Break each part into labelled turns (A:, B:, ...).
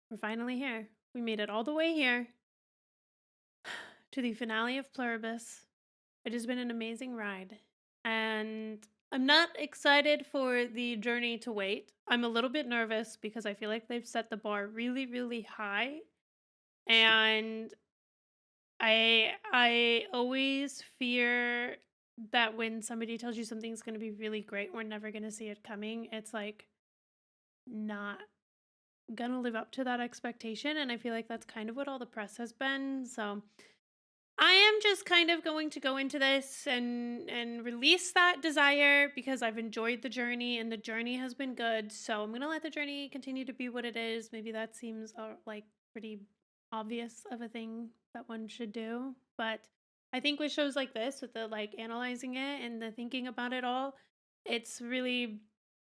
A: We're finally here. We made it all the way here to the finale of Pluribus. It has been an amazing ride. And I'm not excited for the journey to wait. I'm a little bit nervous because I feel like they've set the bar really, really high. And I always fear that when somebody tells you something's going to be really great, we're never going to see it coming. It's like not gonna live up to that expectation, and I feel like that's kind of what all the press has been. So I am just kind of going to go into this and release that desire because I've enjoyed the journey and the journey has been good. So I'm gonna let the journey continue to be what it is. Maybe that seems like pretty obvious of a thing that one should do, but I think with shows like this, with the like analyzing it and the thinking about it all, it's really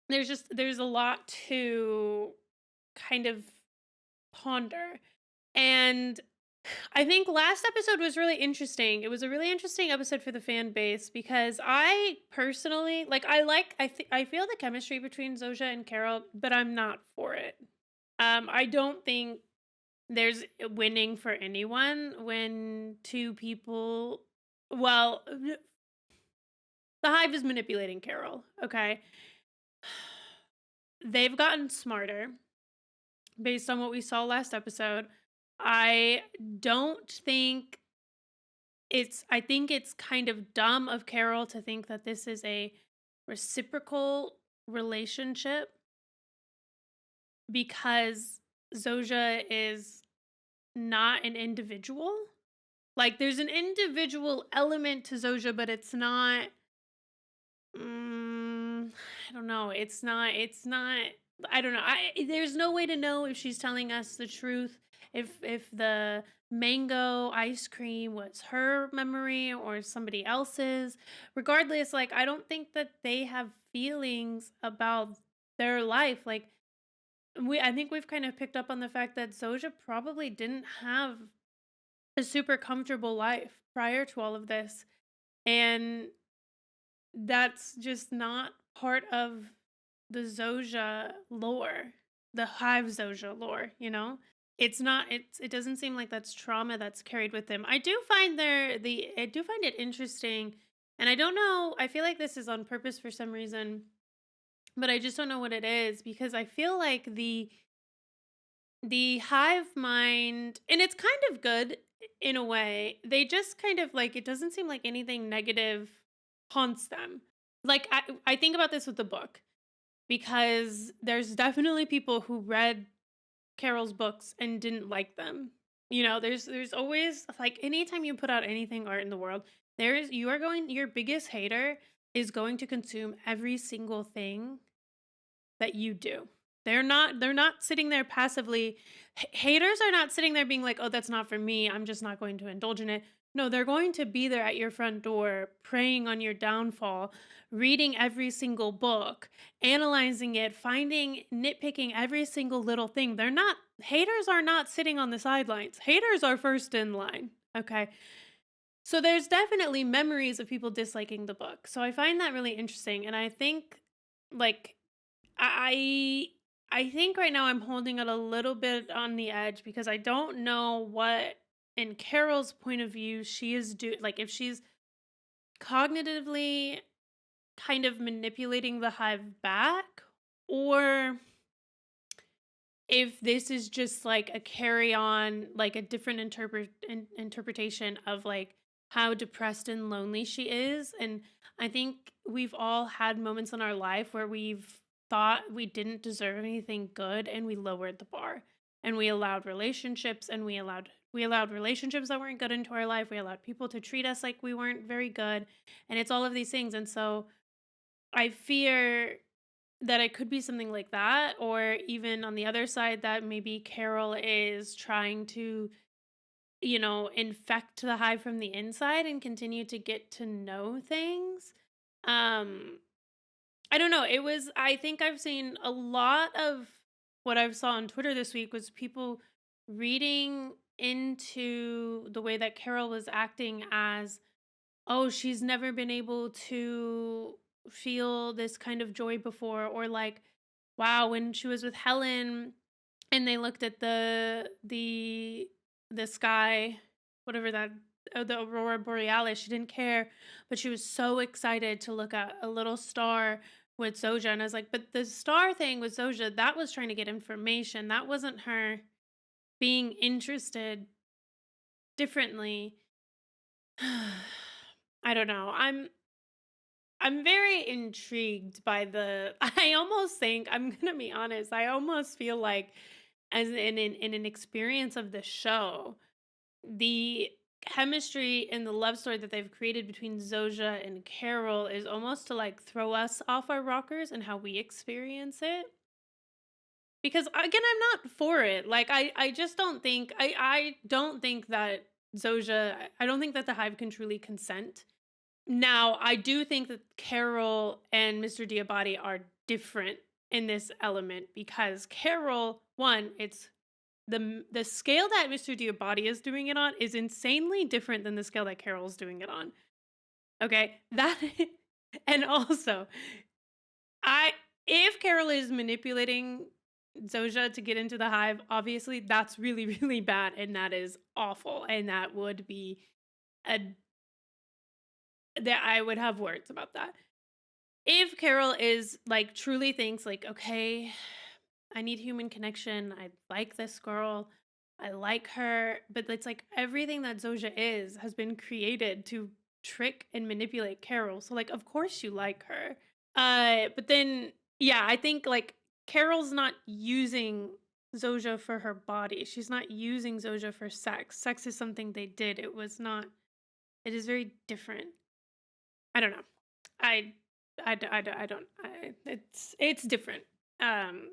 A: there's a lot to kind of ponder. And I think last episode was really interesting. It was a really interesting episode for the fan base because I personally I feel the chemistry between Zoja and Carol, but I'm not for it. I don't think there's winning for anyone when two people well the hive is manipulating Carol, okay? They've gotten smarter based on what we saw last episode. I don't think I think it's kind of dumb of Carol to think that this is a reciprocal relationship because Zoja is not an individual. Like there's an individual element to Zoja, but it's not I don't know. It's not I don't know. There's no way to know if she's telling us the truth, if the mango ice cream was her memory or somebody else's. Regardless, like I don't think that they have feelings about their life. Like I think we've kind of picked up on the fact that Zoja probably didn't have a super comfortable life prior to all of this. And that's just not part of the Zoja lore, the Hive Zoja lore, you know? It's not it doesn't seem like that's trauma that's carried with them. I do find it interesting, and I don't know, I feel like this is on purpose for some reason, but I just don't know what it is because I feel like the hive mind, and it's kind of good in a way. They just kind of like it doesn't seem like anything negative haunts them. Like I think about this with the book because there's definitely people who read Carol's books and didn't like them. You know, there's always like anytime you put out anything art in the world, your biggest hater is going to consume every single thing that you do. They're not sitting there passively. Haters are not sitting there being like, "Oh, that's not for me. I'm just not going to indulge in it." No, they're going to be there at your front door, preying on your downfall, reading every single book, analyzing it, nitpicking every single little thing. Haters are not sitting on the sidelines. Haters are first in line. Okay. So there's definitely memories of people disliking the book. So I find that really interesting. And I think like I I think right now I'm holding it a little bit on the edge because I don't know what in Carol's point of view she is like if she's cognitively kind of manipulating the hive back or if this is just like a carry on like a different interpretation of like how depressed and lonely she is. And I think we've all had moments in our life where we've thought we didn't deserve anything good and we lowered the bar and we allowed relationships and we allowed relationships that weren't good into our life. We allowed people to treat us like we weren't very good, and it's all of these things. And so I fear that it could be something like that, or even on the other side, that maybe Carol is trying to, infect the hive from the inside and continue to get to know things. Um, I don't know. I think I've seen a lot of what I saw on Twitter this week was people reading into the way that Carol was acting as, oh, she's never been able to feel this kind of joy before, or like, wow, when she was with Helen and they looked at the sky, whatever that, the aurora borealis. She didn't care, but she was so excited to look at a little star with Zoja. And I was like, but the star thing with Zoja, that was trying to get information. That wasn't her being interested differently. I don't know. I'm very intrigued by the I almost think, I'm gonna be honest, I almost feel like as in an experience of the show, the chemistry and the love story that they've created between Zoja and Carol is almost to like throw us off our rockers and how we experience it. Because again, I'm not for it. Like I just don't think I don't think that Zoja I don't think that the hive can truly consent. Now, I do think that Carol and Mr. Diabati are different in this element because Carol, one, it's the scale that Mr. Diabati is doing it on is insanely different than the scale that Carol's doing it on. Okay, that and also I if Carol is manipulating Zoja to get into the hive, obviously that's really really bad and that is awful and that would be a that I would have words about that. If Carol is like truly thinks like, okay, I need human connection. I like this girl. I like her, but it's like everything that Zoja is has been created to trick and manipulate Carol. So like of course you like her. But then yeah, I think like Carol's not using Zoja for her body. She's not using Zoja for sex. Sex is something they did. It is very different. I don't know. I I don't it's different. Um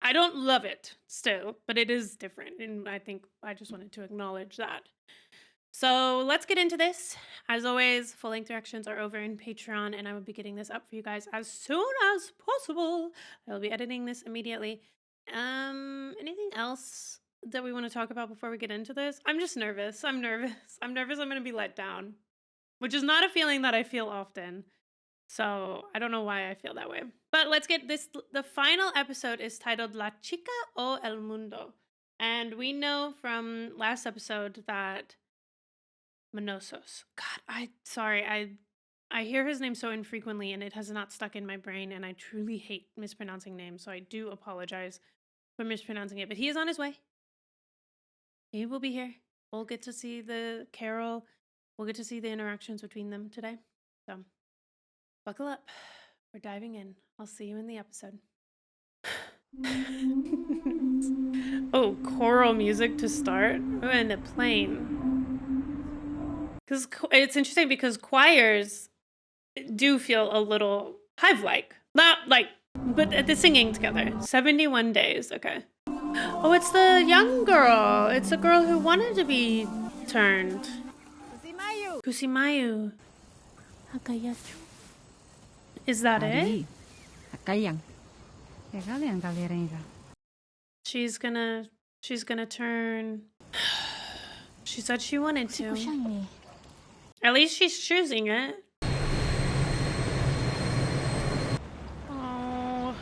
A: I don't love it still, but it is different and I think I just wanted to acknowledge that. So, let's get into this. As always, full-length reactions are over in Patreon and I will be getting this up for you guys as soon as possible. I'll be editing this immediately. Anything else that we want to talk about before we get into this? I'm just nervous. I'm nervous. I'm nervous I'm going to be let down, which is not a feeling that I feel often. So I don't know why I feel that way. But let's get this. The final episode is titled La Chica o el Mundo. And we know from last episode that Manosos. God, I hear his name so infrequently and it has not stuck in my brain and I truly hate mispronouncing names. So I do apologize for mispronouncing it. But he is on his way. He will be here. We'll get to see the Carol. We'll get to see the interactions between them today. So buckle up. We're diving in. I'll see you in the episode. Oh, choral music to start. Oh, and a plane. Because it's interesting because choirs do feel a little hive-like. Not like, but the singing together. 71 days. Okay. Oh, it's the young girl. It's the girl who wanted to be turned. Kusimayu. Is that it? She's gonna turn. She said she wanted to. At least she's choosing it. Oh,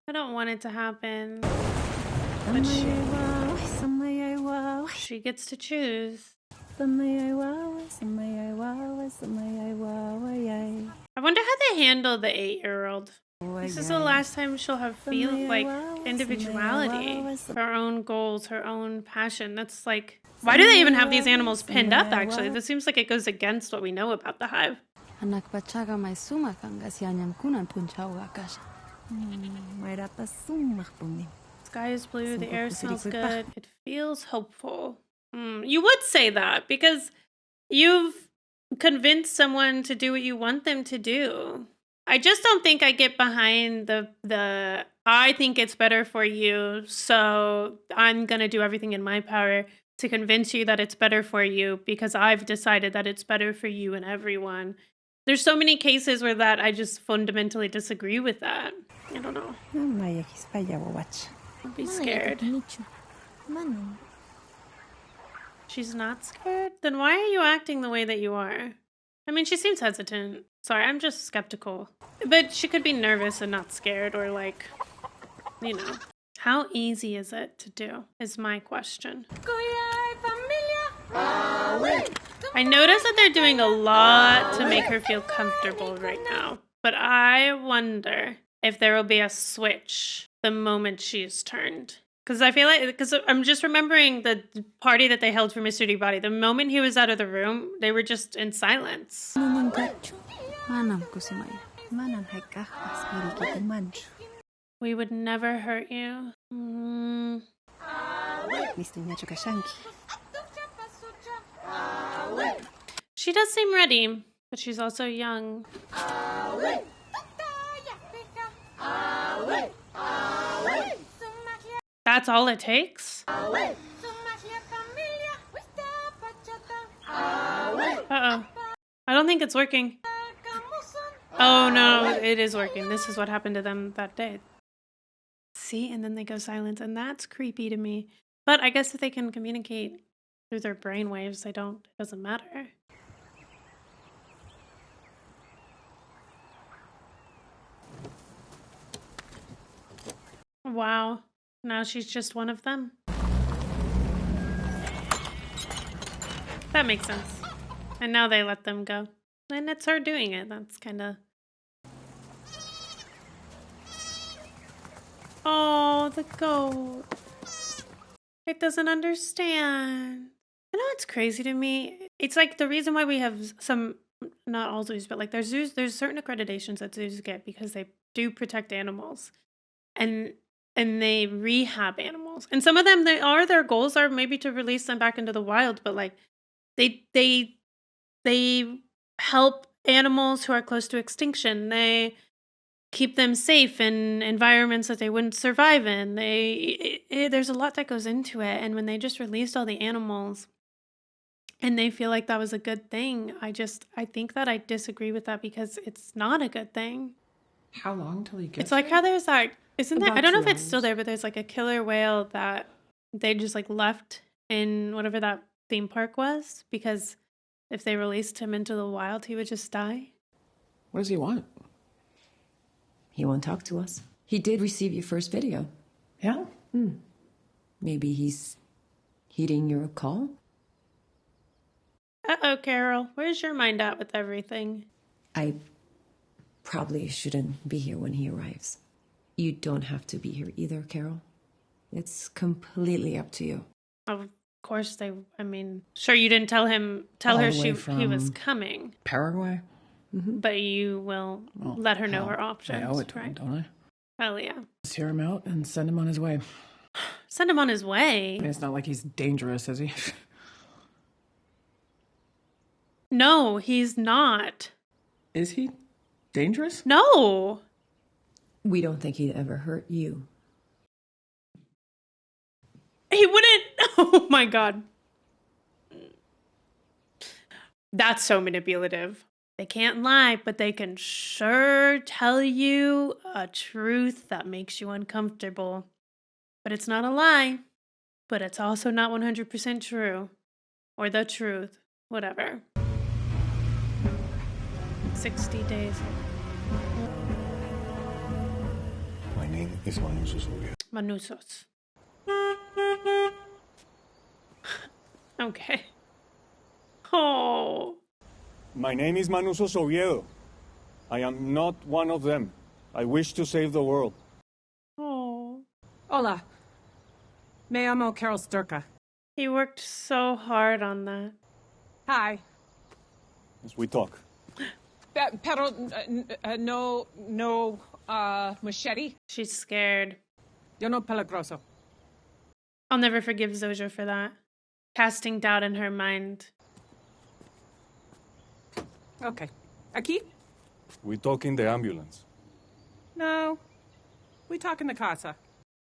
A: I don't want it to happen. But she gets to choose. I wonder how they handle the 8-year-old. This is the last time she'll have like individuality, her own goals, her own passion. That's like, why do they even have these animals pinned up actually? This seems like it goes against what we know about the hive. Sky is blue, the air smells good, it feels hopeful. You would say that because you've convinced someone to do what you want them to do. I just don't think I get behind the I think it's better for you, so I'm going to do everything in my power to convince you that it's better for you because I've decided that it's better for you and everyone. There's so many cases where that I just fundamentally disagree with that. I don't know. Don't be scared. She's not scared? Then why are you acting the way that you are? I mean, she seems hesitant. Sorry, I'm just skeptical. But she could be nervous and not scared or like, you know. How easy is it to do, is my question. I notice that they're doing a lot to make her feel comfortable right now. But I wonder if there will be a switch the moment she's turned. Because I feel like, because I'm just remembering the party that they held for Mr. D-Body. The moment he was out of the room, they were just in silence. We would never hurt you. She does seem ready, but she's also young. That's all it takes? Uh-oh. I don't think it's working. Oh no, it is working. This is what happened to them that day. See, and then they go silent, and that's creepy to me. But I guess if they can communicate through their brainwaves, it doesn't matter. Wow. Now she's just one of them. That makes sense. And now they let them go. And it's her doing it. That's kind of... Oh, the goat. It doesn't understand. I know it's crazy to me. It's like the reason why we have some, not all zoos, but like there's certain accreditations that zoos get because they do protect animals. And they rehab animals. And some of them, their goals are maybe to release them back into the wild, but like they help animals who are close to extinction. They keep them safe in environments that they wouldn't survive in. There's a lot that goes into it. And when they just released all the animals and they feel like that was a good thing, I think that I disagree with that because it's not a good thing.
B: How long till he gets
A: It's like how there's that, isn't there? I don't know if it's still
B: hours.
A: there, but there's like a killer whale that they just like left in whatever that theme park was because if they released him into the wild, he would just die.
B: What does he want?
C: He won't talk to us. He did receive your first video.
B: Yeah?
C: Maybe he's heeding your call?
A: Uh-oh, Carol. Where's your mind at with everything?
C: I probably shouldn't be here when he arrives. You don't have to be here either, Carol. It's completely up to you.
A: Of course sure you didn't tell her he was coming,
B: Paraguay?
A: but you will let her know her options.
B: I owe it to him,
A: right?
B: don't I?
A: Hell yeah.
B: Just hear him out and send him on his way.
A: Send him on his way.
B: I mean, it's not like he's dangerous, is he?
A: No, he's not.
B: Is he dangerous?
A: No.
C: We don't think he'd ever hurt you.
A: He wouldn't. Oh my God. That's so manipulative. They can't lie, but they can sure tell you a truth that makes you uncomfortable. But it's not a lie. But it's also not 100% true. Or the truth. Whatever. 60 days.
D: My name is Manus.
A: Manusos. Okay. Oh.
D: My name is Manus Oviedo. I am not one of them. I wish to save the world.
A: Oh.
E: Hola. Me llamo Carol Sturka.
A: He worked so hard on that.
E: Hi.
D: As we talk.
E: Pero no machete.
A: She's scared.
E: Yo no peligroso.
A: I'll never forgive Zoja for that. Casting doubt in her mind.
E: Okay. Aquí?
D: We talk in the ambulance.
E: No. We talk in the casa.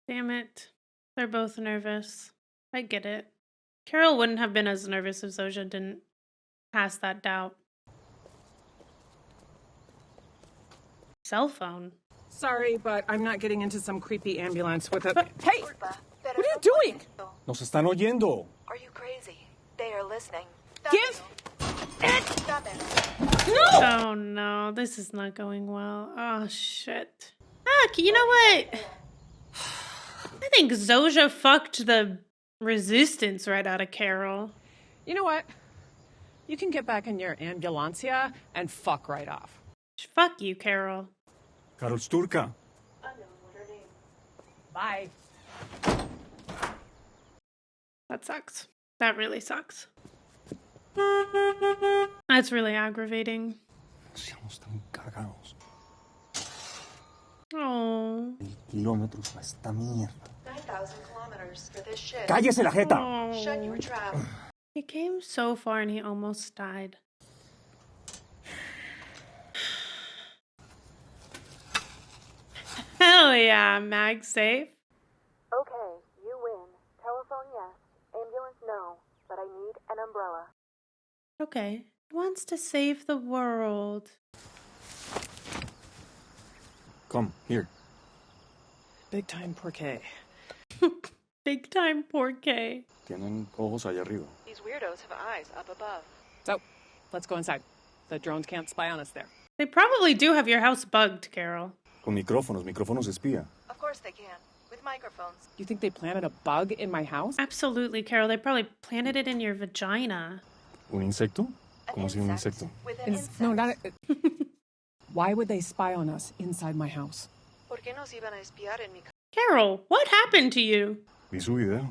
A: Damn it. They're both nervous. I get it. Carol wouldn't have been as nervous if Zoja didn't pass that doubt. Cell phone.
E: Sorry, but I'm not getting into some creepy ambulance with a... Hey! What are you doing?
D: Nos están oyendo.
F: Are you crazy? They are listening.
E: Give it!
F: Stop it.
A: Oh no, this is not going well. Oh shit. Ah, you know what? I think Zoja fucked the resistance right out of Carol.
E: You know what? You can get back in your ambulancia and fuck right off.
A: Fuck you, Carol.
D: Carol Sturka.
E: Bye.
A: That sucks. That really sucks. That's really aggravating.
D: Seamos tan cagados.
A: Oh.
D: Kilómetros a esta mierda.
F: 9,000 kilometers for this ship.
D: ¡Cállese la jeta!
F: Shut your trap.
A: He came so far and he almost died. Hell yeah, MagSafe.
F: Okay, you win. Telephone yes. Ambulance no. But I need an umbrella.
A: Okay. He wants to save the world.
D: Come, here.
E: Big time porqué.
A: Big time Porky.
D: Tienen ojos allá arriba.
F: These weirdos have eyes up above.
E: So, let's go inside. The drones can't spy on us there.
A: They probably do have your house bugged, Carol.
D: Con micrófonos espía.
F: Of course they can. With microphones.
E: You think they planted a bug in my house?
A: Absolutely, Carol. They probably planted it in your vagina.
D: ¿Un insecto?
F: An
D: ¿Cómo si un
F: insect.
D: insecto?
F: With an insect.
E: No, not Why would they spy on us inside my house?
F: ¿Por qué nos iban a espiar en mi casa?
A: Carol, what happened to you?
D: Vi su video.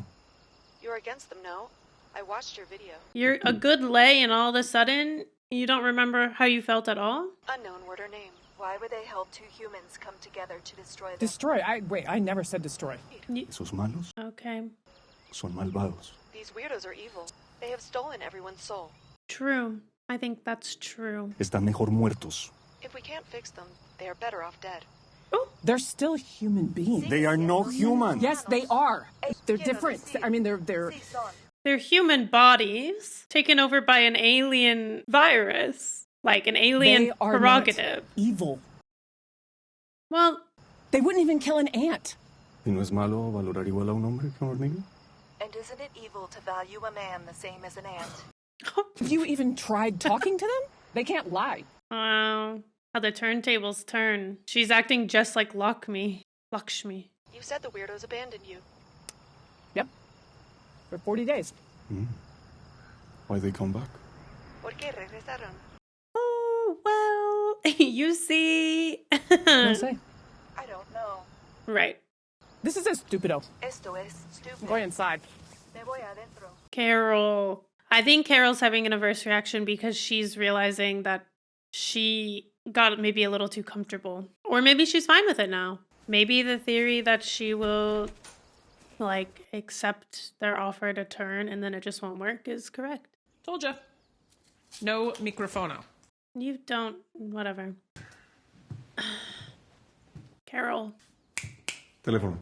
F: You're against them, no? I watched your video.
A: You're a good lay and all of a sudden you don't remember how you felt at all?
F: Unknown word or name. Why would they help two humans come together to destroy them?
E: Destroy? I never said destroy.
D: Esos malos
A: Okay.
D: son malvados.
F: These weirdos are evil. They have stolen everyone's soul.
A: True. I think that's true.
D: Están mejor muertos.
F: If we can't fix them, they are better off dead.
A: Oh,
E: They're still human beings.
D: They are no human.
E: Yes, they are. They're different. I mean, they're.
F: Sí son.
A: they're human bodies taken over by an alien virus. Like an alien
E: They are
A: prerogative.
E: not evil.
A: Well,
E: They wouldn't even kill an ant.
D: ¿Y no es malo valorar igual a un hombre que a una hormiga?
F: And isn't it evil to value a man the same as an ant?
E: Have you even tried talking to them? They can't lie.
A: wow. How the turntables turn. She's acting just like Lakshmi.
F: You said the weirdos abandoned you.
E: Yep. For 40 days.
D: Why they come back?
F: ¿Por qué regresaron?
A: Oh, well, you see.
E: No say.
F: I don't know.
A: Right.
E: This is a stupido.
F: Esto es
E: I'm
F: stupid.
E: going inside.
F: Me voy adentro.
A: Carol. I think Carol's having an adverse reaction because she's realizing that she got maybe a little too comfortable. Or maybe she's fine with it now. Maybe the theory that she will, like, accept their offer to turn and then it just won't work is correct.
B: Told ya. No microfono.
A: You don't, whatever. Carol.
D: Teléfono.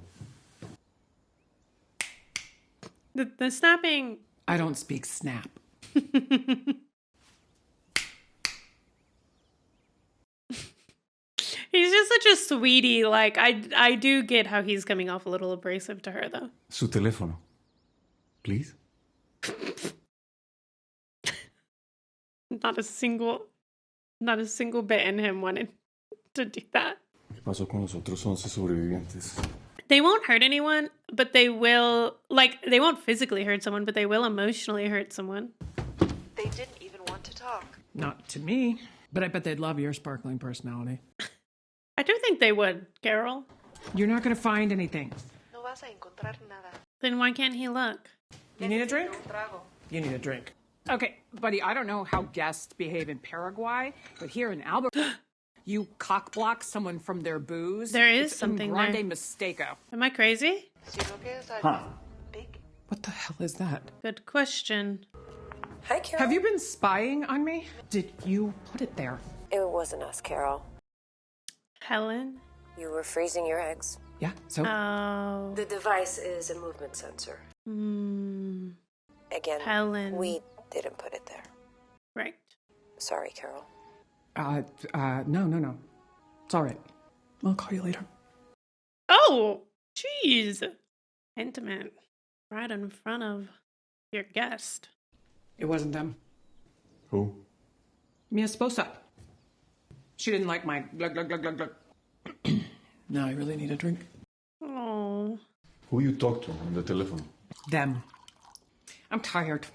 A: The snapping.
B: I don't speak snap.
A: He's just such a sweetie. Like, I do get how he's coming off a little abrasive to her, though.
D: Su teléfono. Please.
A: Not a single bit in him wanted to do that.
D: ¿Qué pasó con los otros 11 sobrevivientes?
A: They won't hurt anyone, but they will, like, they won't physically hurt someone, but they will emotionally hurt someone.
F: They didn't even want to talk.
B: Not to me. But I bet they'd love your sparkling personality.
A: I do think they would, Carol.
B: You're not going to find anything.
F: No vas a encontrar nada.
A: Then why can't he look?
B: You need a drink?
F: Un trago.
B: You need a drink.
E: Okay, buddy, I don't know how guests behave in Paraguay, but here in Albuquerque, you cockblock someone from their booze.
A: There is
E: it's
A: something
E: un grande
A: there.
E: mistake-o.
A: Am I crazy?
F: Si lo que es algo big.
B: What the hell is that?
A: Good question.
C: Hi, Carol.
E: Have you been spying on me? Did you put it there?
C: It wasn't us, Carol.
A: Helen?
C: You were freezing your eggs.
B: Yeah, so?
A: Oh.
C: The device is a movement sensor.
A: Hmm.
C: Again,
A: Helen.
C: we didn't put it there.
A: Right.
C: Sorry, Carol.
B: No. It's all right. I'll call you later.
A: Oh, jeez. Intimate. Right in front of your guest.
B: It wasn't them.
D: Who?
B: Mi esposa. She didn't like my glug, glug, glug, glug, glug. Now I really need a drink.
A: Oh.
D: Who you talk to on the telephone?
B: Them. I'm tired.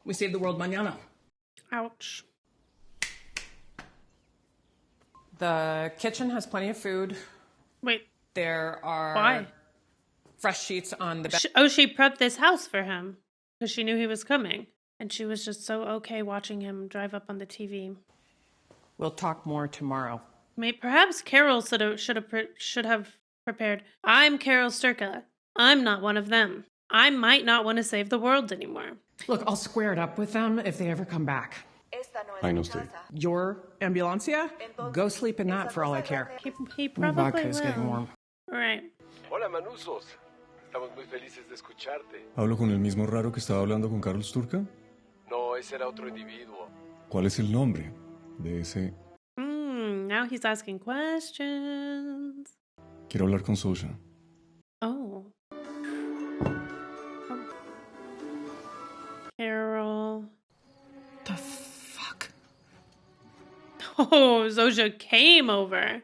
B: We save the world mañana.
A: Ouch.
B: The kitchen has plenty of food.
A: Wait,
B: There are
A: why?
B: fresh sheets on the bed.
A: She prepped this house for him because she knew he was coming. And she was just so okay watching him drive up on the TV.
B: We'll talk more tomorrow.
A: Perhaps Carol should have prepared. I'm Carol Sturka. I'm not one of them. I might not want to save the world anymore.
B: Look, I'll square it up with them if they ever come back.
D: I know, Steve.
B: Your ambulancia? Go sleep in that for all I care.
A: He
B: My
A: probably
B: vodka
A: will.
B: is getting warm.
A: Right.
G: Hola, Manusos. Estamos muy felices de escucharte.
D: ¿Hablo con el mismo raro que estaba hablando con Carlos Turca?
G: No, ese era otro individuo.
D: ¿Cuál es el nombre de ese?
A: Now he's asking questions.
D: Quiero hablar con Sosha.
A: Oh. Carol.
B: The fuck?
A: Oh, Zosha came over.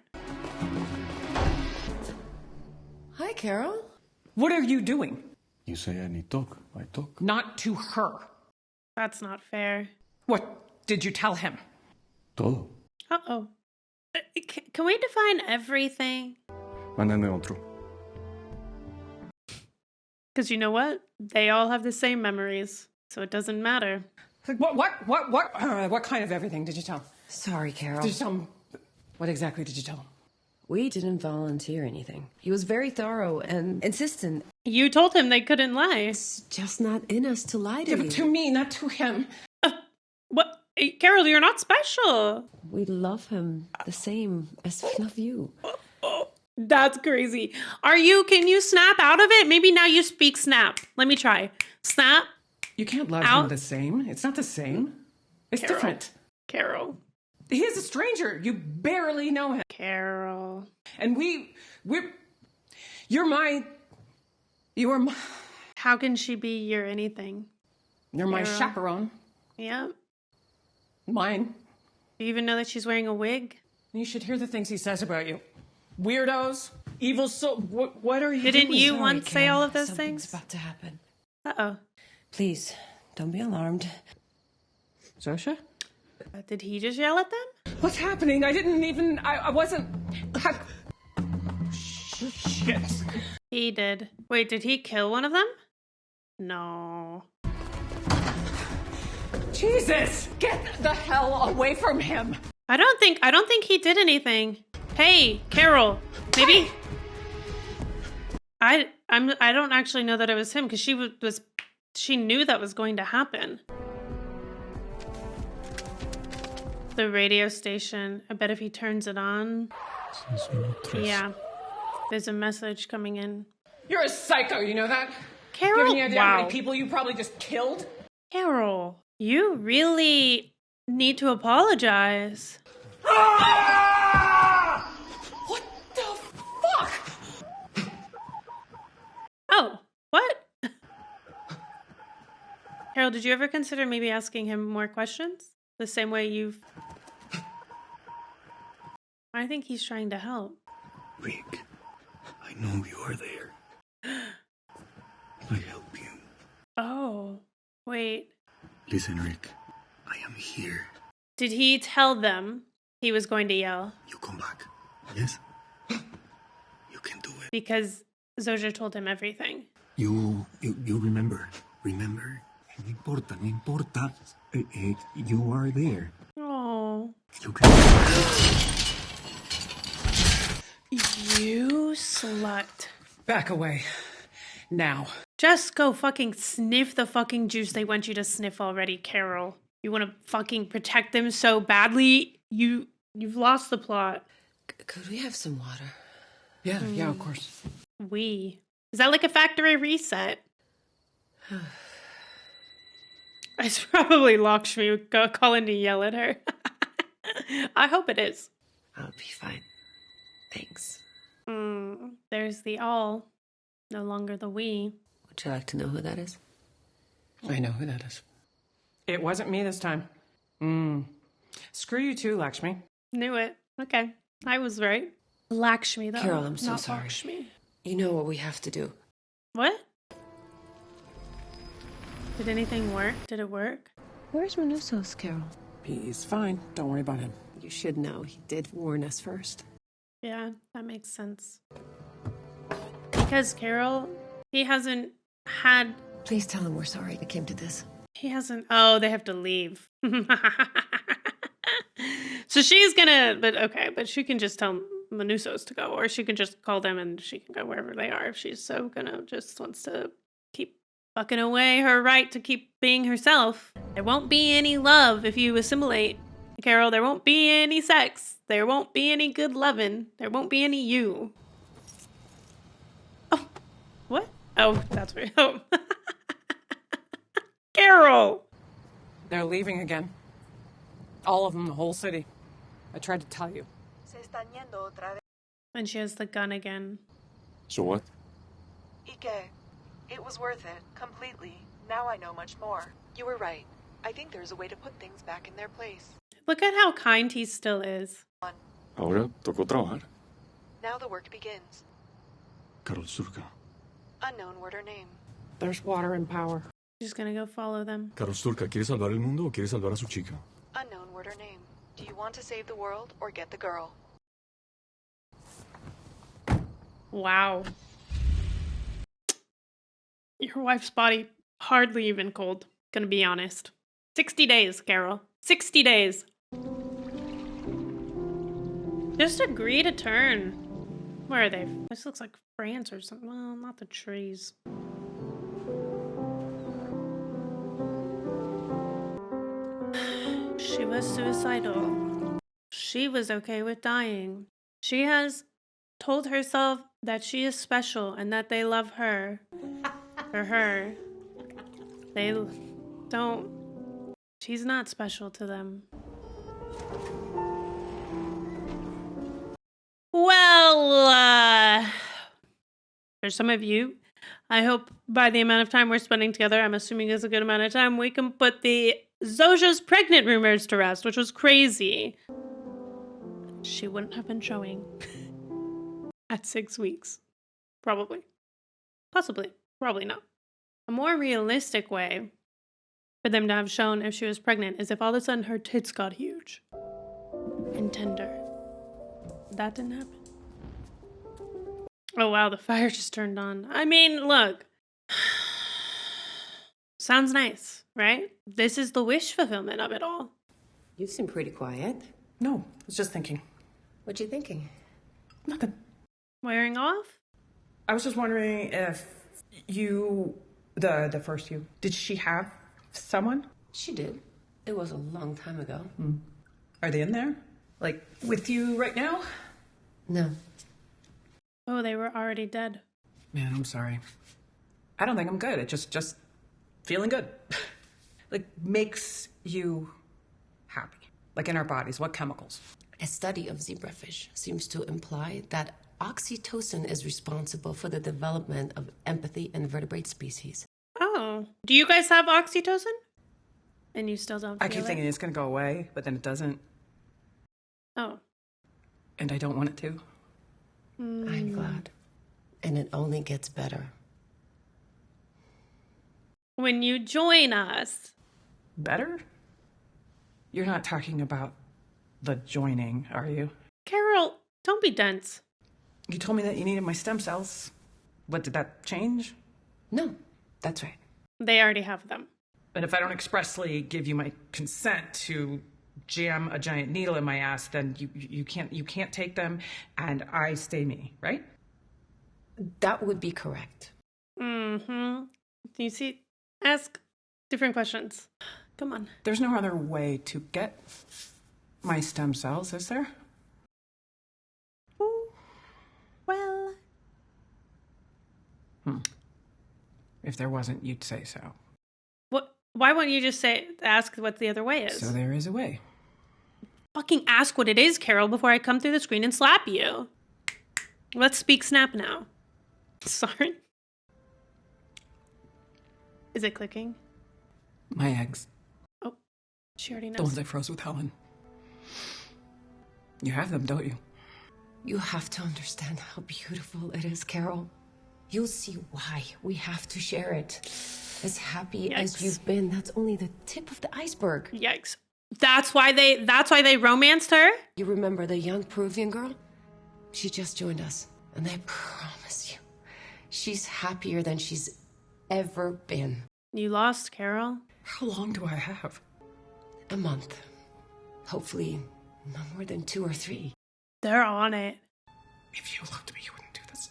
C: Hi, Carol.
B: What are you doing?
D: You say I need talk. I talk.
B: Not to her.
A: That's not fair.
B: What did you tell him?
D: Todo.
A: Uh-oh. Can we define everything?
D: Mándame otro.
A: Because you know what? They all have the same memories, so it doesn't matter.
B: Like, what kind of everything did you tell him?
C: Sorry, Carol.
B: Did you tell him? What exactly did you tell him?
C: We didn't volunteer anything. He was very thorough and insistent.
A: You told him they couldn't lie.
C: It's just not in us to lie to
B: Yeah,
C: you.
B: but to me, not to him.
A: What? Carol, you're not special.
C: We love him the same as we love you.
A: That's crazy. Can you snap out of it? Maybe now you speak snap. Let me try. Snap.
B: You can't love
A: Out.
B: him the same. It's not the same. It's
A: Carol.
B: different.
A: Carol.
B: He is a stranger. You barely know him.
A: Carol.
B: And you're my
A: How can she be your anything?
B: my
A: Carol.
B: chaperone.
A: Yeah.
B: Mine.
A: Do you even know that she's wearing a wig?
B: You should hear the things he says about you. Weirdos, evil soul. What are you
A: Didn't
B: doing?
A: you
C: Sorry,
A: once say
C: Carol.
A: all of those
C: Something's
A: things?
C: about to happen.
A: Uh-oh.
C: Please, don't be alarmed.
B: Zosha?
A: Did he just yell at them?
B: What's happening? I wasn't... Shit.
A: He did. Wait, did he kill one of them? No.
B: Jesus! Get the hell away from him!
A: I don't think he did anything. Hey, Carol. Maybe. I don't actually know that it was him because she knew that was going to happen. The radio station. I bet if he turns it on. Yeah. There's a message coming in.
B: You're a psycho, you know that? Do you
A: Carol,
B: have any idea how
A: wow.
B: many people you probably just killed?
A: Carol, you really need to apologize.
B: What the fuck?
A: Oh, what? Carol, did you ever consider maybe asking him more questions? The same way you've... I think he's trying to help.
H: Rick, I know you are there. I help you.
A: Oh, wait.
H: Listen, Rick, I am here.
A: Did he tell them he was going to yell?
H: You come back. Yes? You can do it.
A: Because Zosha told him everything.
H: You remember. Remember? No importa, no importa. You are there.
A: Oh.
H: You can do it.
A: You slut.
B: Back away. Now.
A: Just go fucking sniff the fucking juice they want you to sniff already, Carol. You want to fucking protect them so badly, you've lost the plot.
C: Could we have some water?
B: Yeah, of course.
A: Is that like a factory reset? It's probably Lakshmi calling to yell at her. I hope it is.
C: I'll be fine. Thanks.
A: There's the all, no longer the we.
C: Would you like to know who that is?
B: I know who that is. It wasn't me this time. Screw you too, Lakshmi.
A: Knew it. Okay, I was right. Lakshmi, though.
C: Carol, I'm so
A: not
C: sorry.
A: Lakshmi.
C: You know what we have to do.
A: What? Did anything work? Did it work?
C: Where's Manus, Carol?
B: He's fine. Don't worry about him.
C: You should know. He did warn us first.
A: Yeah, that makes sense. Because Carol, he hasn't had...
C: Please tell him we're sorry it came to this.
A: He hasn't... Oh, they have to leave. So she's gonna... But okay, but she can just tell Manusos to go. Or she can just call them and she can go wherever they are if she's so just wants to keep fucking away her right to keep being herself. There won't be any love if you assimilate, Carol. There won't be any sex. There won't be any good loving. There won't be any you. Oh, what? Oh, that's weird. Oh. Carol!
B: They're leaving again. All of them, the whole city. I tried to tell you.
F: Se están yendo otra vez.
A: And she has the gun again.
D: So what?
F: ¿Y qué? It was worth it, completely. Now I know much more. You were right. I think there's a way to put things back in their place.
A: Look at how kind he still is.
D: Ahora tocó trabajar.
F: Now the work begins.
H: Carol Surka.
F: Unknown word or name.
B: There's water and power.
A: She's gonna go follow them.
H: Carol Surka, ¿quiere salvar el mundo o quiere salvar a su chica?
F: Unknown word or name. Do you want to save the world or get the girl?
A: Wow. Your wife's body hardly even cold. Gonna be honest. 60 days, Carol. 60 days. Just agree to turn. Where are they? This looks like France or something. Well, not the trees. She was suicidal. She was okay with dying. She has told herself that she is special and that they love her. For her. They don't. She's not special to them. Well, for some of you, I hope by the amount of time we're spending together, I'm assuming it's a good amount of time, we can put the Zosia's pregnant rumors to rest, which was crazy. She wouldn't have been showing at 6 weeks. Probably. Possibly. Probably not. A more realistic way for them to have shown if she was pregnant is if all of a sudden her tits got huge and tender. That didn't happen. Oh wow, the fire just turned on. I mean, look. Sounds nice, right? This is the wish fulfillment of it all.
C: You seem pretty quiet.
B: No, I was just thinking.
C: What you thinking?
B: Nothing.
A: Wearing off?
B: I was just wondering if you, the first you, did she have someone?
C: She did. It was a long time ago.
B: Are they in there? Like, with you right now?
C: No.
A: Oh, they were already dead.
B: Man, I'm sorry. I don't think I'm good. It just feeling good. Like, makes you happy. Like in our bodies, what chemicals?
C: A study of zebrafish seems to imply that oxytocin is responsible for the development of empathy in vertebrate species.
A: Oh. Do you guys have oxytocin? And you still don't feel
B: I keep thinking it's going to go away, but then it doesn't.
A: Oh.
B: And I don't want it to.
C: I'm glad. And it only gets better.
A: When you join us.
B: Better? You're not talking about the joining, are you?
A: Carol, don't be dense.
B: You told me that you needed my stem cells. What, did that change?
C: No, that's right.
A: They already have them.
B: And if I don't expressly give you my consent to jam a giant needle in my ass, then you can't take them, and I stay me, right?
C: That would be correct.
A: Mm-hmm. You see, ask different questions. Come on.
B: There's no other way to get my stem cells, is there?
A: Ooh, well.
B: If there wasn't, you'd say so.
A: What? Why won't you just ask what the other way is?
B: So there is a way.
A: Fucking ask what it is, Carol, before I come through the screen and slap you. Let's speak snap now. Sorry. Is it clicking?
B: My eggs.
A: Oh, she already knows.
B: The ones I froze with Helen. You have them, don't you?
C: You have to understand how beautiful it is, Carol. You'll see why. We have to share it. As happy
A: Yikes.
C: as you've been, that's only the tip of the iceberg.
A: Yikes. That's why they romanced her?
C: You remember the young Peruvian girl? She just joined us. And I promise you, she's happier than she's ever been.
A: You lost Carol?
B: How long do I have?
C: A month. Hopefully, no more than 2 or 3.
A: They're on it.
B: If you loved me, you wouldn't do this.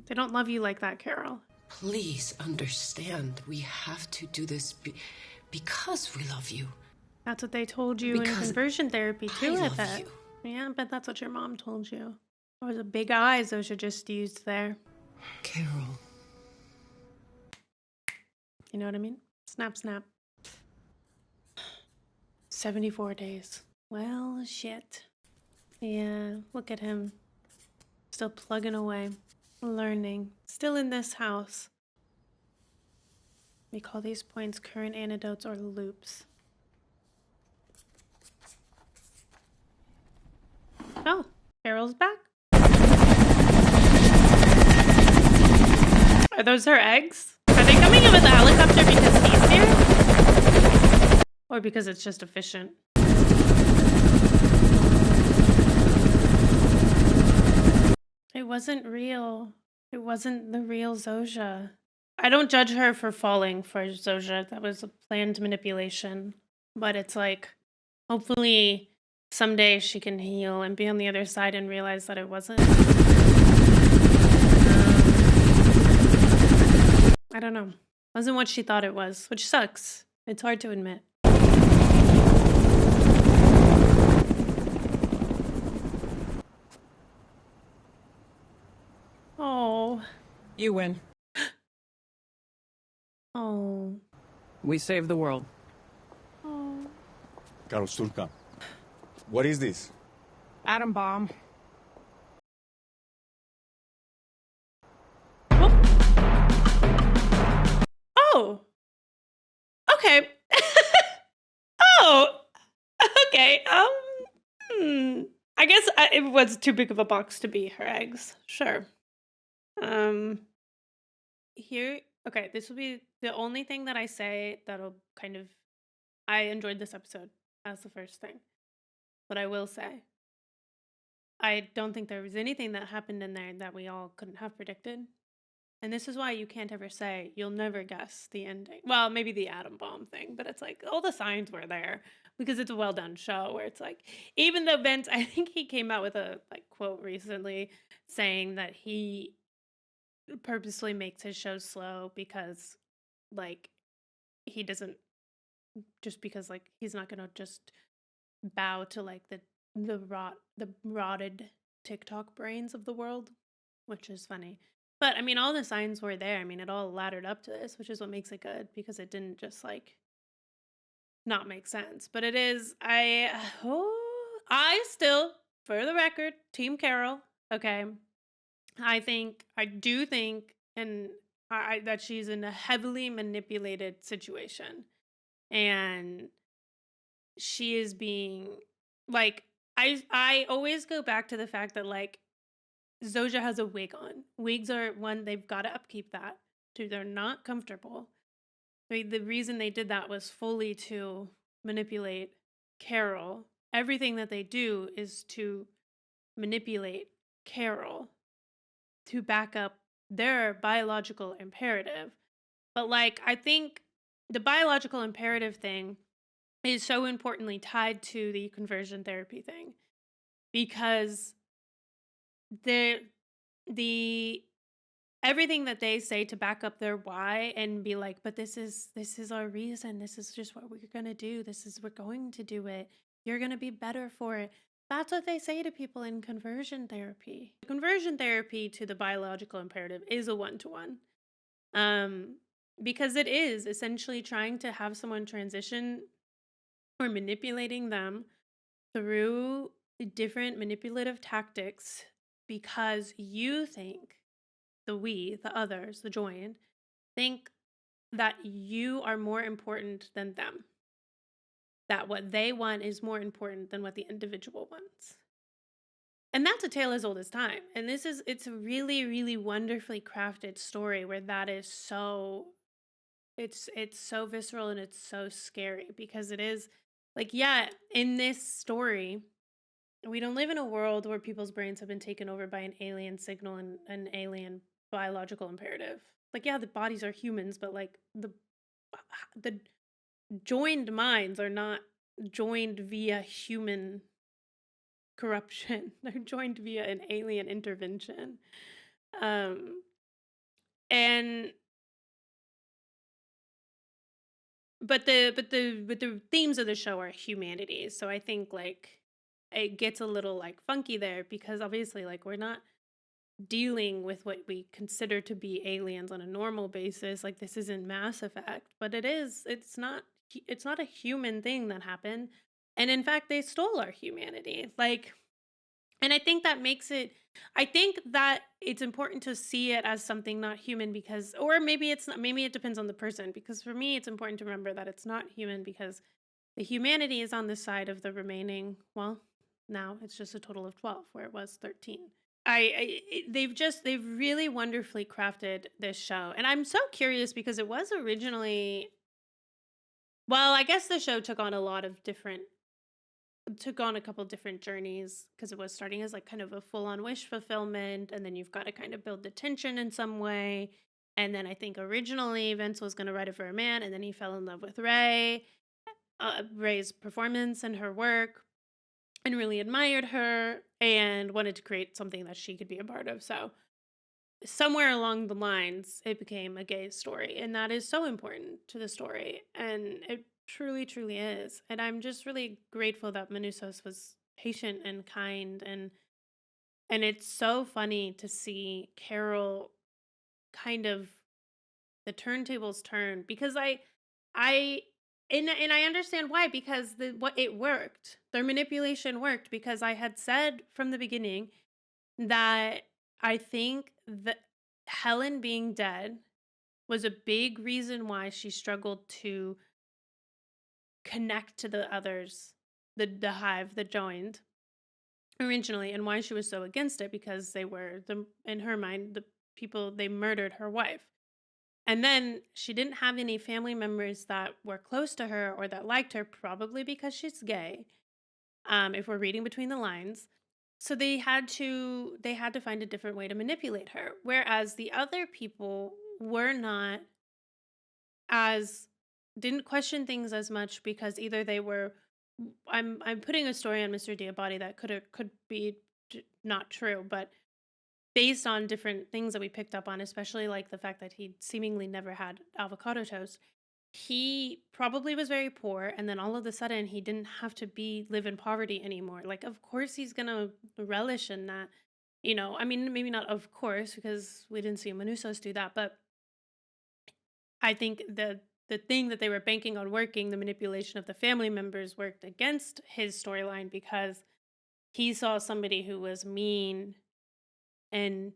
A: They don't love you like that, Carol.
C: Please understand, we have to do this because we love you.
A: That's what they told you in
C: Because
A: conversion therapy too,
C: I
A: I
C: love
A: bet.
C: you.
A: Yeah, I bet that's what your mom told you. Or the big eyes those are just used there.
C: Carol.
A: You know what I mean? Snap, snap. 74 days. Well, shit. Yeah, look at him. Still plugging away. Learning. Still in this house. We call these points current antidotes or loops. Oh, Carol's back. Are those her eggs? Are they coming in with a helicopter because he's here? Or because it's just efficient? It wasn't real. It wasn't the real Zoja. I don't judge her for falling for Zoja. That was a planned manipulation. But it's like, hopefully someday she can heal and be on the other side and realize that it wasn't. I don't know. Wasn't what she thought it was, which sucks. It's hard to admit. Oh.
E: You win.
A: Oh.
E: We saved the world.
A: Oh.
D: Karolstulka, what is this?
E: Atom bomb.
A: Oh. Okay. Oh. Okay. I guess it was too big of a box to be her eggs. Sure. Here. Okay. This will be the only thing that I say that'll kind of. I enjoyed this episode as the first thing, but I will say. I don't think there was anything that happened in there that we all couldn't have predicted. And this is why you can't ever say, you'll never guess the ending. Well, maybe the atom bomb thing, but it's like all the signs were there because it's a well done show where it's like, even though Vince, I think he came out with a quote recently saying that he purposely makes his shows slow because he doesn't just because he's not going to just bow to the rotted TikTok brains of the world, which is funny. But I mean, all the signs were there. I mean, it all laddered up to this, which is what makes it good because it didn't just not make sense. But it is. I still, for the record, Team Carol. Okay, I do think, and that she's in a heavily manipulated situation, and she is being I always go back to the fact that Zoja has a wig on. Wigs are one, they've got to upkeep that. Two, they're not comfortable. The reason they did that was fully to manipulate Carol. Everything that they do is to manipulate Carol to back up their biological imperative. But I think the biological imperative thing is so importantly tied to the conversion therapy thing because the everything that they say to back up their why and be like, but this is our reason, this is just what we're gonna do, we're going to do it, you're gonna be better for it. That's what they say to people in conversion therapy. Conversion therapy to the biological imperative is a one-to-one, because it is essentially trying to have someone transition or manipulating them through different manipulative tactics because you think the others, the joined, think that you are more important than them. That what they want is more important than what the individual wants. And that's a tale as old as time. And it's a really, really wonderfully crafted story where that is so it's so visceral and it's so scary because it is like, yeah, in this story, we don't live in a world where people's brains have been taken over by an alien signal and an alien biological imperative. Like, yeah, the bodies are humans, but like the joined minds are not joined via human corruption. They're joined via an alien intervention. Um and but the themes of the show are humanity. So I think like it gets a little like funky there because obviously like we're not dealing with what we consider to be aliens on a normal basis. Like this isn't Mass Effect, but it's not a human thing that happened. And in fact, they stole our humanity. Like, and I think that it's important to see it as something not human because, or maybe it's not, maybe it depends on the person. Because for me, it's important to remember that it's not human because the humanity is on the side of the remaining, well, now it's just a total of 12, where it was 13. They've really wonderfully crafted this show. And I'm so curious because it was originally, well, I guess the show took on a couple different journeys because it was starting as like kind of a full-on wish fulfillment, and then you've got to kind of build the tension in some way. And then I think originally Vince was going to write it for a man, and then he fell in love with Ray's performance and her work, and really admired her and wanted to create something that she could be a part of. So somewhere along the lines, it became a gay story, and that is so important to the story, and it truly, truly is. And I'm just really grateful that Manusos was patient and kind, and it's so funny to see Carol kind of the turntables turn because I and I understand why because the what it worked. Their manipulation worked because I had said from the beginning that I think that Helen being dead was a big reason why she struggled to connect to the others, the hive that joined originally, and why she was so against it because they were in her mind the people they murdered her wife. And then she didn't have any family members that were close to her or that liked her, probably because she's gay. If we're reading between the lines. So they had to find a different way to manipulate her. Whereas the other people were not as didn't question things as much because either they were I'm putting a story on Mr. Diabati that could be not true, but based on different things that we picked up on, especially like the fact that he seemingly never had avocado toast, he probably was very poor, and then all of a sudden he didn't have to live in poverty anymore. Like, of course he's gonna relish in that. I mean, maybe not of course, because we didn't see Manusos do that, but I think the thing that they were banking on working, the manipulation of the family members, worked against his storyline because he saw somebody who was mean and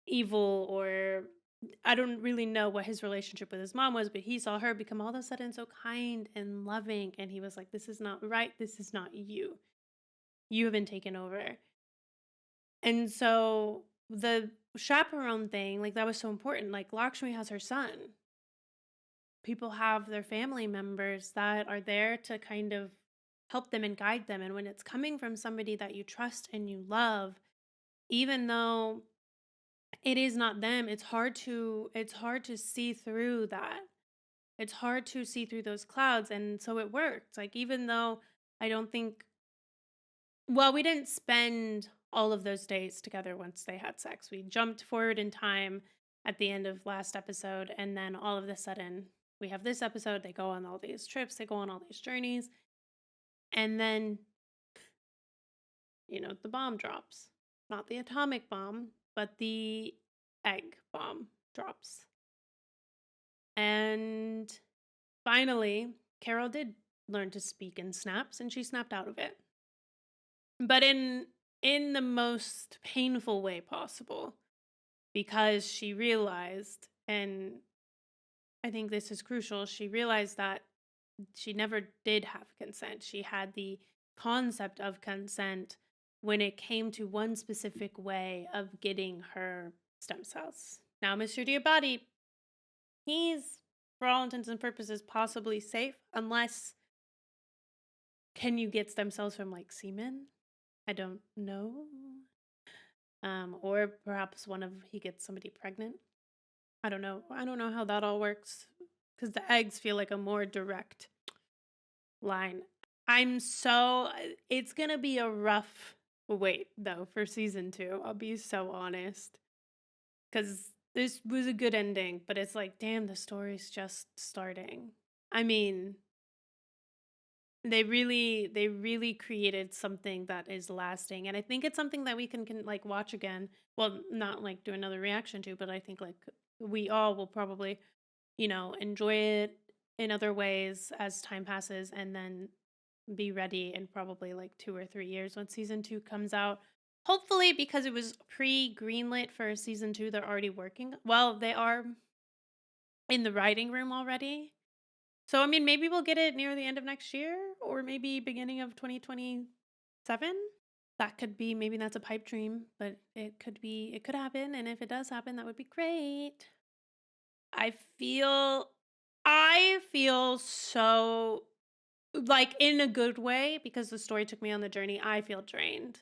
A: evil, or I don't really know what his relationship with his mom was, but he saw her become all of a sudden so kind and loving, and he was like, this is not right, this is not you. You have been taken over. And so the chaperone thing, like that was so important. Like Lakshmi has her son. People have their family members that are there to kind of help them and guide them. And when it's coming from somebody that you trust and you love, even though it is not them, it's hard to see through that. It's hard to see through those clouds. And so it worked. Like even though I don't think well, we didn't spend all of those days together once they had sex. We jumped forward in time at the end of last episode, and then all of a sudden we have this episode. They go on all these trips, they go on all these journeys, and then the bomb drops. Not the atomic bomb, but the egg bomb drops. And finally, Carol did learn to speak in snaps, and she snapped out of it. But in the most painful way possible, because she realized, and I think this is crucial, she realized that she never did have consent. She had the concept of consent, when it came to one specific way of getting her stem cells. Now, Mr. Diabati, he's, for all intents and purposes, possibly safe, unless, can you get stem cells from like semen? I don't know. Or perhaps he gets somebody pregnant. I don't know. I don't know how that all works, because the eggs feel like a more direct line. It's gonna be a rough wait though for season 2. I'll be so honest, because this was a good ending, but it's like, damn, the story's just starting. I mean, they really created something that is lasting, and I think it's something that we can like watch again. Well, not like do another reaction to, but I think like we all will probably, enjoy it in other ways as time passes, and then be ready in probably like 2 or 3 years when season 2 comes out. Hopefully, because it was pre-greenlit for season 2, they're already working. Well, they are in the writing room already. So, I mean, maybe we'll get it near the end of next year, or maybe beginning of 2027. That could be, maybe that's a pipe dream, but it could happen. And if it does happen, that would be great. I feel so, like, in a good way, because the story took me on the journey. I feel drained.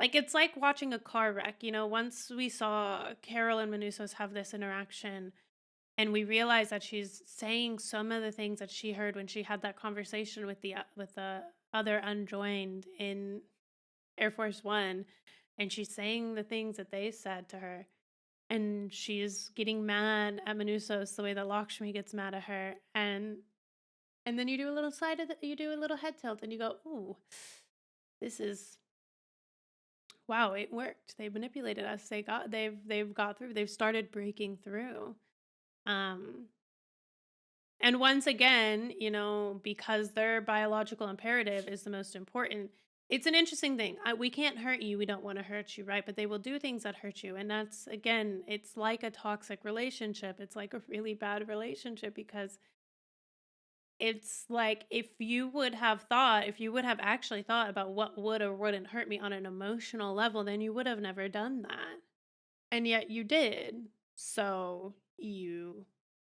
A: Like, it's like watching a car wreck. Once we saw Carol and Manusos have this interaction, and we realized that she's saying some of the things that she heard when she had that conversation with the other unjoined in Air Force One, and she's saying the things that they said to her, and she's getting mad at Manusos the way that Lakshmi gets mad at her, and then you do a little you do a little head tilt, and you go, "Ooh, this is, wow, it worked. They manipulated us. They've got through. They've started breaking through." And once again, because their biological imperative is the most important, it's an interesting thing. We can't hurt you. We don't want to hurt you, right? But they will do things that hurt you. And that's, again, it's like a toxic relationship. It's like a really bad relationship, because it's like, if you would have actually thought about what would or wouldn't hurt me on an emotional level, then you would have never done that. And yet you did. So you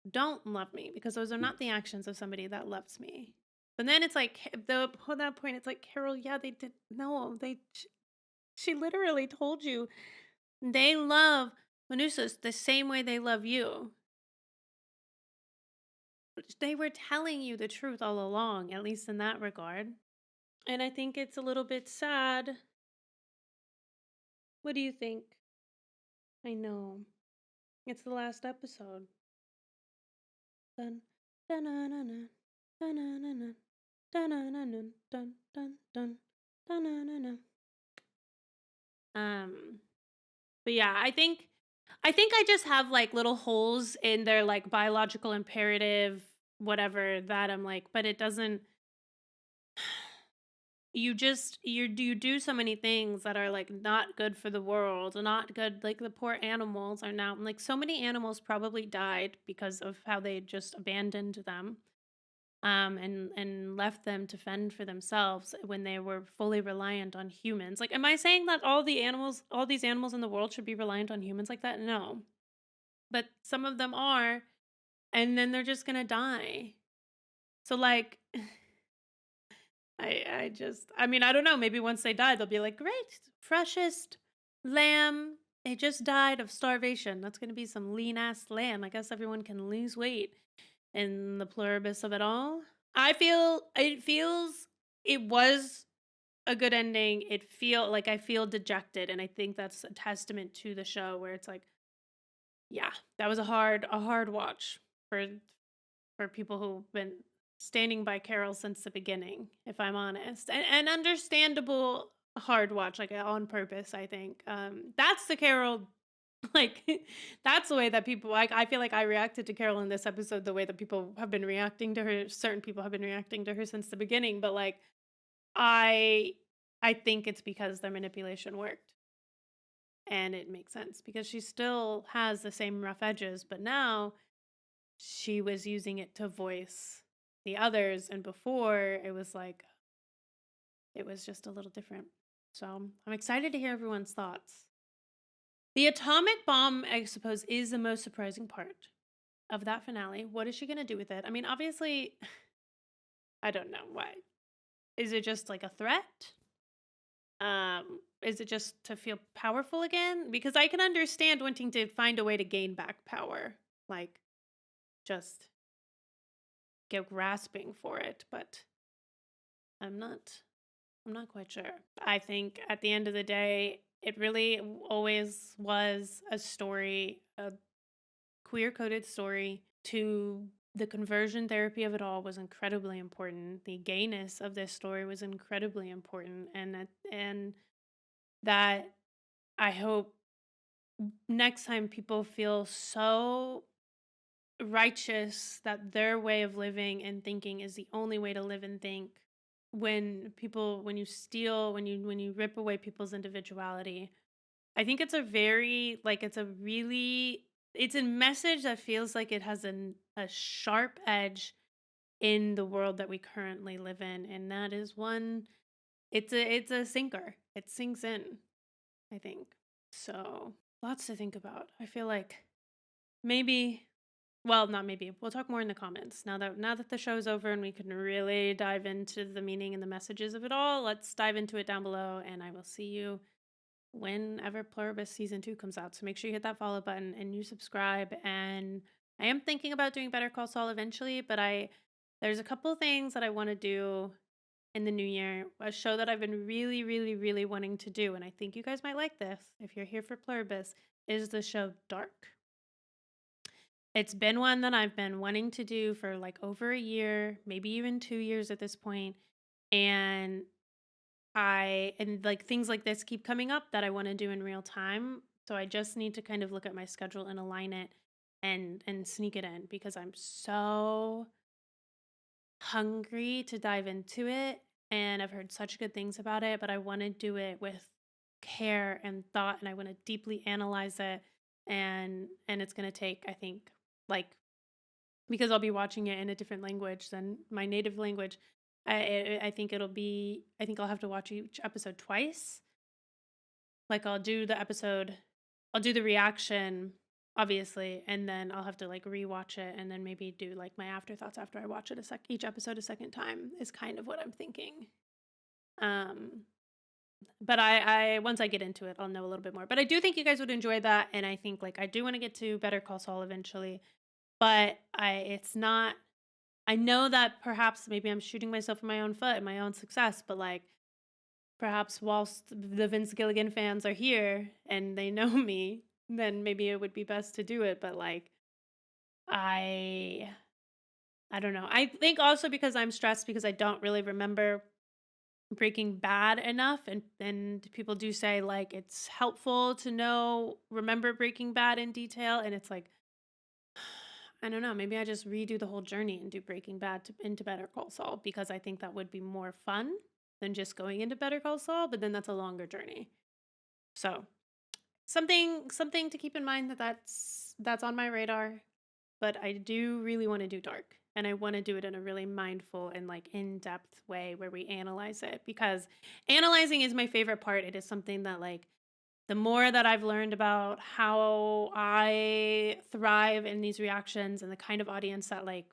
A: don't love me, because those are not the actions of somebody that loves me. But then it's like, at that point, it's like, Carol, yeah, they did. No, she literally told you they love Manusos the same way they love you. They were telling you the truth all along, at least in that regard. And I think it's a little bit sad. What do you think? I know. It's the last episode. Dun, dun, dun, dun, dun, dun, dun, dun, dun, dun, dun, dun, dun, dun, dun, dun, dun. But yeah, I think I just have like little holes in their like biological imperative, whatever, that I'm like, but it doesn't. You do so many things that are like not good for the world, not good. Like, the poor animals are now, like, so many animals probably died because of how they just abandoned them, and left them to fend for themselves when they were fully reliant on humans. Like, am I saying that all these animals in the world should be reliant on humans like that? No, but some of them are, and then they're just gonna die. So, like, I mean, I don't know. Maybe once they die, they'll be like, great, freshest lamb. It just died of starvation. That's going to be some lean ass lamb. I guess everyone can lose weight in the pluribus of it all. It was a good ending. I feel dejected. And I think that's a testament to the show, where it's like, yeah, that was a hard watch for people who've been standing by Carol since the beginning, if I'm honest. And understandable hard watch, like, on purpose, I think. That's the Carol, like, that's the way that people, like, I feel like I reacted to Carol in this episode the way that people have been reacting to her. Certain people have been reacting to her since the beginning, but, like, I think it's because their manipulation worked. And it makes sense, because she still has the same rough edges, but now she was using it to voice the others, and before it was like, it was just a little different. So I'm excited to hear everyone's thoughts. The atomic bomb, I suppose, is the most surprising part of that finale. What is she going to do with it? I mean, obviously, I don't know why. Is it just like a threat? Is it just to feel powerful again? Because I can understand wanting to find a way to gain back power, like just go grasping for it, but I'm not I'm not quite sure. I think at the end of the day, it really always was a story, a queer coded story. To the conversion therapy of it all was incredibly important. The gayness of this story was incredibly important, and that I hope next time people feel so righteous that their way of living and thinking is the only way to live and think. When you steal, when you rip away people's individuality, I think it's a very like it's a message that feels like it has a sharp edge in the world that we currently live in, and that is one. It's a sinker. It sinks in, I think. So lots to think about. I feel like maybe, well, not maybe. We'll talk more in the comments. Now that the show's over and we can really dive into the meaning and the messages of it all, let's dive into it down below, and I will see you whenever Pluribus season 2 comes out. So make sure you hit that follow button and you subscribe. And I am thinking about doing Better Call Saul eventually, but there's a couple things that I want to do in the new year. A show that I've been really, really, really wanting to do, and I think you guys might like this if you're here for Pluribus, is the show Dark. It's been one that I've been wanting to do for like over a year, maybe even 2 years at this point. And like things like this keep coming up that I want to do in real time. So I just need to kind of look at my schedule and align it and sneak it in, because I'm so hungry to dive into it, and I've heard such good things about it, but I want to do it with care and thought, and I want to deeply analyze it, and it's going to take, I think, like, because I'll be watching it in a different language than my native language. I think I'll have to watch each episode twice. Like I'll do the reaction, obviously, and then I'll have to like rewatch it, and then maybe do like my afterthoughts after I watch it each episode a second time is kind of what I'm thinking. But I once I get into it, I'll know a little bit more. But I do think you guys would enjoy that, and I think like I do want to get to Better Call Saul eventually, but it's not. I know that perhaps maybe I'm shooting myself in my own foot and my own success, but like perhaps whilst the Vince Gilligan fans are here and they know me, then maybe it would be best to do it. But like I I don't know. I think also because I'm stressed because I don't really remember Breaking Bad enough, and people do say like it's helpful to remember Breaking Bad in detail, and it's like I don't know, maybe I just redo the whole journey and do Breaking Bad into Better Call Saul, because I think that would be more fun than just going into Better Call Saul, but then that's a longer journey. So, something to keep in mind, that's on my radar, but I do really want to do Dark, and I want to do it in a really mindful and like in-depth way where we analyze it, because analyzing is my favorite part. It is something that like the more that I've learned about how I thrive in these reactions and the kind of audience that like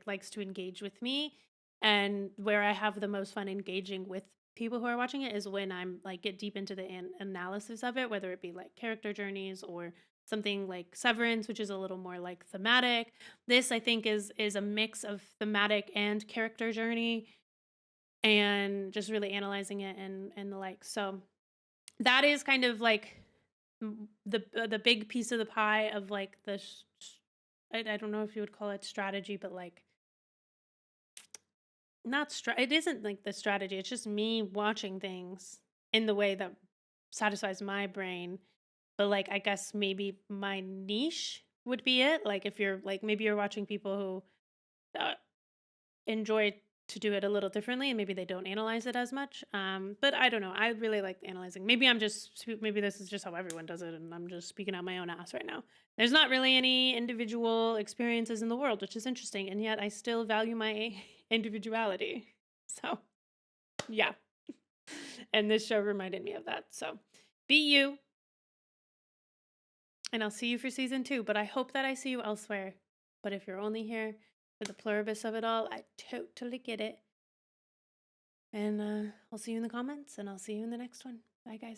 A: likes to engage with me, and where I have the most fun engaging with people who are watching it is when I'm like get deep into the analysis of it, whether it be like character journeys or something like Severance, which is a little more like thematic. This I think is a mix of thematic and character journey, and just really analyzing it and the like. So that is kind of like the big piece of the pie of like I don't know if you would call it strategy, but like it isn't like the strategy. It's just me watching things in the way that satisfies my brain. But like I guess maybe my niche would be it. Like if you're like maybe you're watching people who enjoy to do it a little differently, and maybe they don't analyze it as much. But I don't know. I really like analyzing. Maybe this is just how everyone does it, and I'm just speaking out my own ass right now. There's not really any individual experiences in the world, which is interesting, and yet I still value my individuality. So, yeah. And this show reminded me of that. So be you. And I'll see you for season 2. But I hope that I see you elsewhere. But if you're only here for the pluribus of it all, I totally get it. And I'll see you in the comments, and I'll see you in the next one. Bye, guys.